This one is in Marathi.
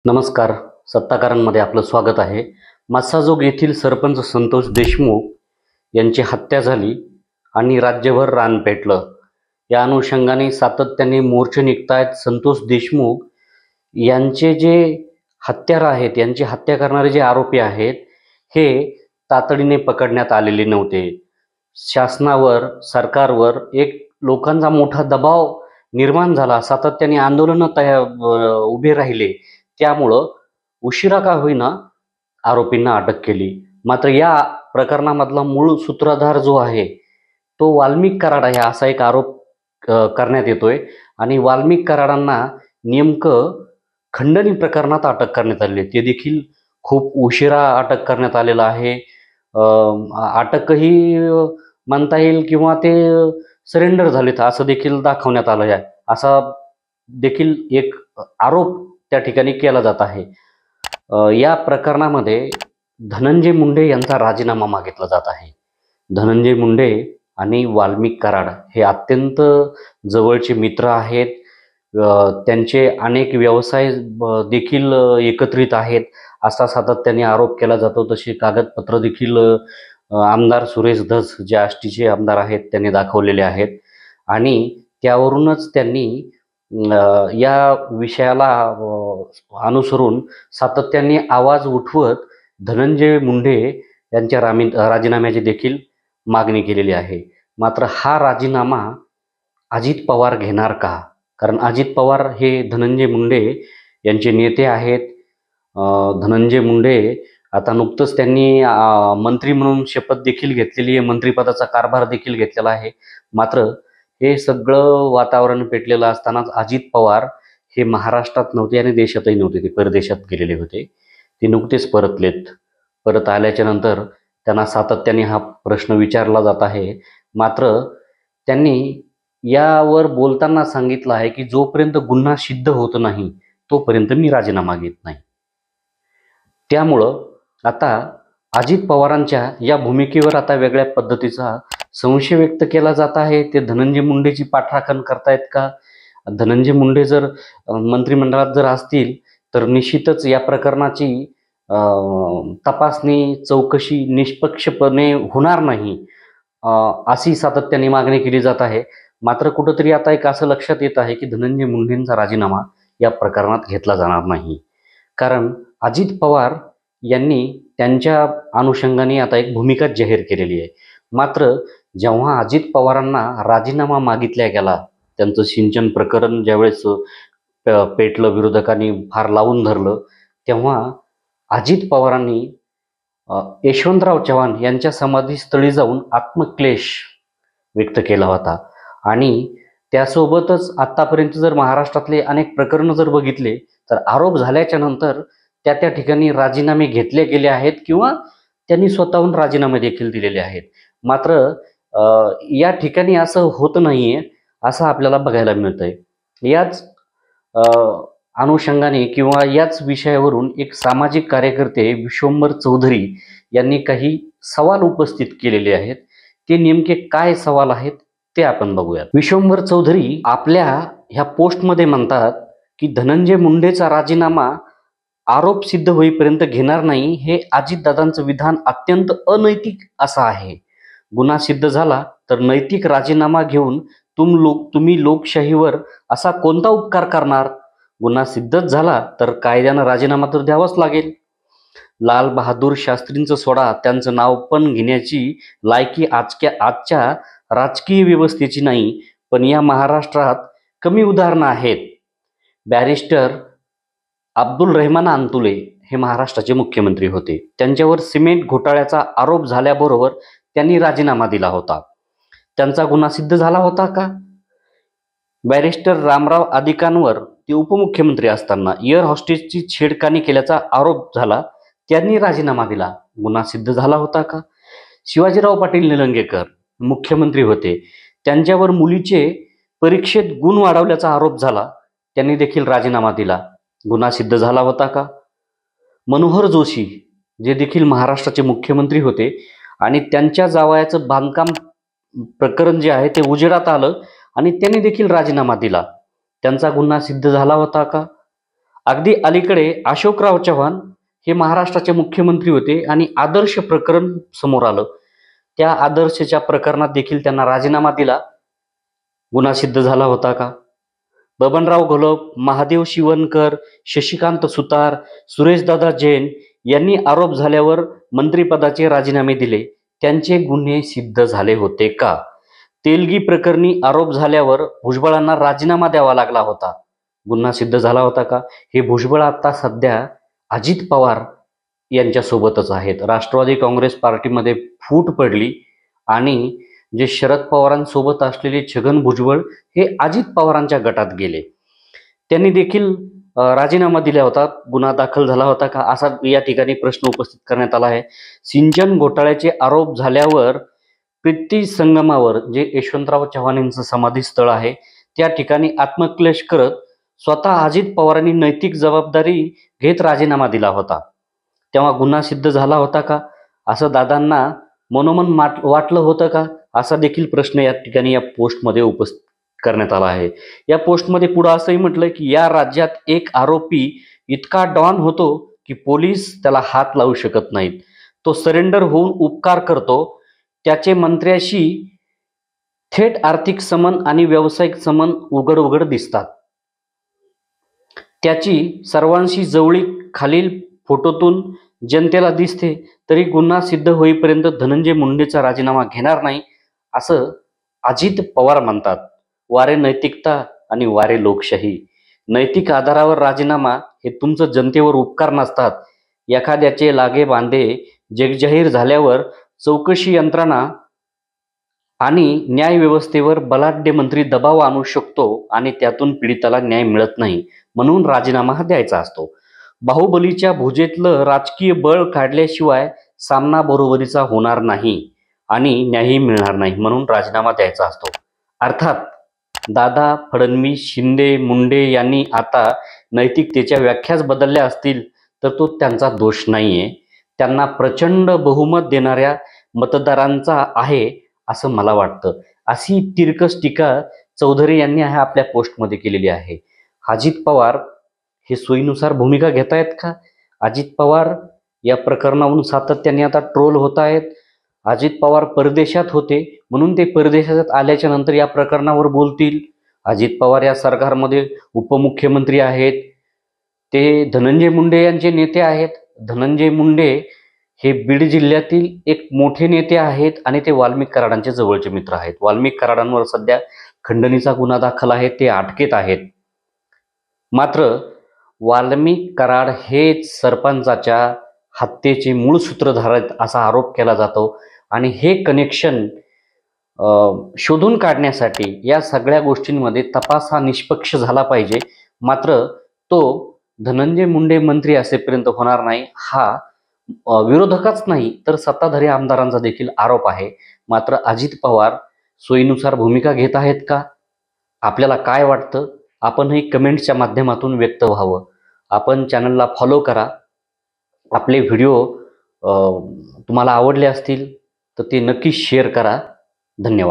नमस्कार. सत्ताकारांमध्ये आपलं स्वागत आहे. मस्साजोग येथील सरपंच संतोष देशमुख यांची हत्या झाली आणि राज्यभर रान पेटलं. या अनुषंगाने सातत्याने मोर्चे निघतायत. संतोष देशमुख यांचे जे हत्यार आहेत, यांची हत्या करणारे जे आरोपी आहेत, हे तातडीने पकडण्यात आलेले नव्हते. शासनावर, सरकारवर एक लोकांचा मोठा दबाव निर्माण झाला. सातत्याने आंदोलनं उभे राहिले. त्यामुळं उशिरा का होईना आरोपींना अटक केली. मात्र या प्रकरणामधला मूळ सूत्रधार जो आहे तो वाल्मिक कराड आहे, असा एक आरोप करण्यात येतोय. आणि वाल्मिक कराडांना नेमकं खंडणी प्रकरणात अटक करण्यात आली. ते देखील खूप उशिरा अटक करण्यात आलेलं आहे. अटकही म्हणता येईल किंवा ते सरेंडर झालेत असं देखील दाखवण्यात आलं आहे. असा देखील एक आरोप त्या ठिकाणी केला जात आहे. या प्रकरणामध्ये धनंजय मुंडे यांचा राजीनामा मागितला जात आहे. धनंजय मुंडे आणि वाल्मिक कराड हे अत्यंत जवळचे मित्र आहेत. त्यांचे अनेक व्यवसाय देखील एकत्रित आहेत असा सातत्याने आरोप केला जातो. तशी कागदपत्र देखील आमदार सुरेश धस जे आष्टीचे आमदार आहेत त्यांनी दाखवलेले आहेत. आणि त्यावरूनच त्यांनी या विषयाला अनुसरून सातत्याने आवाज उठवत धनंजय मुंडे यांच्या राजीनाम्याची देखील मागणी केलेली आहे. मात्र हा राजीनामा अजित पवार घेणार का? कारण अजित पवार हे धनंजय मुंडे यांचे नेते आहेत. धनंजय मुंडे आता नुकतंच त्यांनी मंत्री म्हणून शपथ देखील घेतलेली आहे, मंत्रिपदाचा कारभार देखील घेतलेला आहे. मात्र हे सगळं वातावरण पेटलेलं असतानाच अजित पवार हे महाराष्ट्रात नव्हते आणि देशातही नव्हते. ते परदेशात गेलेले होते. ते नुकतेच परतलेत. परत आल्याच्या नंतर त्यांना सातत्याने हा प्रश्न विचारला जात आहे. मात्र त्यांनी यावर बोलताना सांगितलं आहे की जोपर्यंत गुन्हा सिद्ध होत नाही तोपर्यंत मी राजीनामा घेत नाही. त्यामुळं आता अजित पवारांच्या या भूमिकेवर आता वेगळ्या पद्धतीचा संशय व्यक्त केला जात आहे. ते धनंजय मुंडेची पाठराखण करतायत का? धनंजय मुंडे जर मंत्रिमंडळात जर असतील तर निश्चितच या प्रकरणाची तपासणी, चौकशी निष्पक्षपणे होणार नाही अशी सातत्याने मागणी केली जात आहे. मात्र कुठंतरी आता एक असं लक्षात येत आहे की धनंजय मुंडेंचा राजीनामा या प्रकरणात घेतला जाणार नाही. कारण अजित पवार यांनी त्यांच्या अनुषंगाने आता एक भूमिका जाहीर केलेली आहे. मात्र जेव्हा अजित पवारांना राजीनामा मागितला गेला, त्यांचं सिंचन प्रकरण ज्यावेळेस पेटलं, विरोधकांनी फार लावून धरलं, तेव्हा अजित पवारांनी यशवंतराव चव्हाण यांच्या समाधीस्थळी जाऊन आत्मक्लेश व्यक्त केला होता. आणि त्यासोबतच आत्तापर्यंत जर महाराष्ट्रातले अनेक प्रकरणं जर बघितले तर आरोप झाल्याच्या नंतर त्या ठिकाणी राजीनामे घेतले गेले आहेत किंवा त्यांनी स्वतःहून राजीनामे देखील दिलेले आहेत. मात्र या ठिकाणी असं होत नाहीये असं आपल्याला बघायला मिळतंय. याच अनुषंगाने किंवा याच विषयावरून एक सामाजिक कार्यकर्ते विश्वंभर चौधरी यांनी काही सवाल उपस्थित केलेले आहेत. ते नेमके काय सवाल आहेत ते आपण बघूयात. विश्वंभर चौधरी आपल्या ह्या पोस्टमध्ये म्हणतात की धनंजय मुंडेचा राजीनामा आरोप सिद्ध होईपर्यंत घेणार नाही. हे अजितदादांचं विधान अत्यंत अनैतिक असं आहे. गुन्हा सिद्ध झाला तर नैतिक राजीनामा घेऊन तुम्ही लोकशाहीवर असा कोणता उपकार करणार? गुन्हा सिद्धच झाला तर कायद्यानं राजीनामा तर द्यावाच लागेल. लाल बहादूर शास्त्रींचं सोडा, त्यांचं नाव पण घेण्याची लायकी आजच्या राजकीय व्यवस्थेची नाही. पण या महाराष्ट्रात कमी उदाहरणं आहेत. बॅरिस्टर अब्दुल रहमान अंतुले हे महाराष्ट्राचे मुख्यमंत्री होते. त्यांच्यावर सिमेंट घोटाळ्याचा आरोप झाल्याबरोबर त्यांनी राजीनामा दिला होता. त्यांचा गुन्हा सिद्ध झाला होता का? बॅरिस्टर रामराव आदिकांवर ते उपमुख्यमंत्री असताना एअर हॉस्टेसची छेडखानी केल्याचा आरोप झाला, त्यांनी राजीनामा दिला. गुन्हा सिद्ध झाला होता का? शिवाजीराव पाटील निलंगेकर मुख्यमंत्री होते. त्यांच्यावर मुलीचे परीक्षेत गुण वाढवल्याचा आरोप झाला, त्यांनी देखील राजीनामा दिला. गुन्हा सिद्ध झाला होता का? मनोहर जोशी जे देखील महाराष्ट्राचे मुख्यमंत्री होते आणि त्यांच्या जावयाचं बांधकाम प्रकरण जे आहे ते उजेडात आलं आणि त्यांनी देखील राजीनामा दिला. त्यांचा गुन्हा सिद्ध झाला होता का? अगदी अलीकडे अशोकराव चव्हाण हे महाराष्ट्राचे मुख्यमंत्री होते आणि आदर्श प्रकरण समोर आलं. त्या आदर्शच्या प्रकरणात देखील त्यांना राजीनामा दिला. गुन्हा सिद्ध झाला होता का? बबनराव घोलप, महादेव शिवणकर, शशिकांत सुतार, सुरेशदादा जैन यांनी आरोप झाल्यावर मंत्रिपदाचे राजीनामे दिले. त्यांचे गुन्हे सिद्ध झाले होते का? तेलगी प्रकरणी आरोप झाल्यावर भुजबळांना राजीनामा द्यावा लागला होता. गुन्हा सिद्ध झाला होता का? हे भुजबळ आता सध्या अजित पवार यांच्यासोबतच आहेत. राष्ट्रवादी काँग्रेस पार्टीमध्ये फूट पडली आणि जे शरद पवारांसोबत असलेले छगन भुजबळ हे अजित पवारांच्या गटात गेले. त्यांनी देखील राजीनामा दिला होता. गुन्हा दाखल झाला होता का, असा या ठिकाणी प्रश्न उपस्थित करण्यात आला आहे. सिंचन घोटाळ्याचे आरोप झाल्यावर प्रीती संगमावर, जे यशवंतराव चव्हाण यांचं समाधी स्थळ आहे, त्या ठिकाणी आत्मक्लेश करत स्वतः अजित पवारांनी नैतिक जबाबदारी घेत राजीनामा दिला होता. तेव्हा गुन्हा सिद्ध झाला होता का, असं दादांना मनोमन वाटलं होतं का, असा देखील प्रश्न या ठिकाणी या पोस्टमध्ये उपस्थित करण्यात आला आहे. या पोस्टमध्ये पुढे असंही म्हटलं की या राज्यात एक आरोपी इतका डॉन होतो की पोलीस त्याला हात लावू शकत नाहीत. तो सरेंडर होऊन उपकार करतो. त्याचे मंत्र्याशी थेट आर्थिक समन आणि व्यावसायिक समन उघड उघड दिसतात. त्याची सर्वांशी जवळीक खालील फोटोतून जनतेला दिसते. तरी गुन्हा सिद्ध होईपर्यंत धनंजय मुंडेचा राजीनामा घेणार नाही, असं अजित पवार म्हणतात. वारे नैतिकता आणि वारे लोकशाही. नैतिक आधारावर राजीनामा हे तुमचं जनतेवर उपकार नसतात. एखाद्याचे लागे बांधे जगजाहीर झाल्यावर चौकशी यंत्रणा आणि न्यायव्यवस्थेवर बलाढ्य मंत्री दबाव आणू शकतो आणि त्यातून पीडिताला न्याय मिळत नाही, म्हणून राजीनामा हा द्यायचा असतो. बाहुबलीच्या भुजेतलं राजकीय बळ काढल्याशिवाय सामना बरोबरीचा होणार नाही आणि न्यायही मिळणार नाही, म्हणून राजीनामा द्यायचा असतो. अर्थात दादा, फडणवीस, शिंदे, मुंडे यांनी आता नैतिकतेच्या व्याख्याच बदलल्या असतील तर तो त्यांचा दोष नाहीये. त्यांना प्रचंड बहुमत देणाऱ्या मतदारांचा आहे असं मला वाटतं. अशी तिरकस टीका चौधरी यांनी आपल्या पोस्टमध्ये केलेली आहे. अजित पवार हे सोयीनुसार भूमिका घेत आहेत का? अजित पवार या प्रकरणावरून सातत्याने आता ट्रोल होत आहेत. अजित पवार परदेशात होते म्हणून ते परदेशात आल्याच्या नंतर या प्रकरणावर बोलतील. अजित पवार या सरकारमध्ये उपमुख्यमंत्री आहेत. ते धनंजय मुंडे यांचे नेते आहेत. धनंजय मुंडे हे बीड जिल्ह्यातील एक मोठे नेते आहेत आणि ते वाल्मिक कराडांचे जवळचे मित्र आहेत. वाल्मिक कराडांवर सध्या खंडणीचा गुन्हा दाखल आहे, ते अटकेत आहेत. मात्र वाल्मिक कराड हेच सरपंचाच्या हत्येचे मूळ सूत्रधार आहेत असा आरोप केला जातो आणि हे कनेक्शन शोधून काढण्यासाठी या सगळ्या गोष्टींमध्ये तपास हा निष्पक्ष झाला पाहिजे. मात्र तो धनंजय मुंडे मंत्री असेपर्यंत होणार नाही, हा विरोधकच नाही तर सत्ताधारी आमदारांचा देखील आरोप आहे. मात्र अजित पवार सोयीनुसार भूमिका घेत आहेत का? आपल्याला काय वाटतं? आपणही कमेंट्सच्या माध्यमातून व्यक्त व्हावं. आपण चॅनलला फॉलो करा. आपले व्हिडिओ तुम्हाला आवडले असतील तर ते नक्की शेअर करा. धन्यवाद.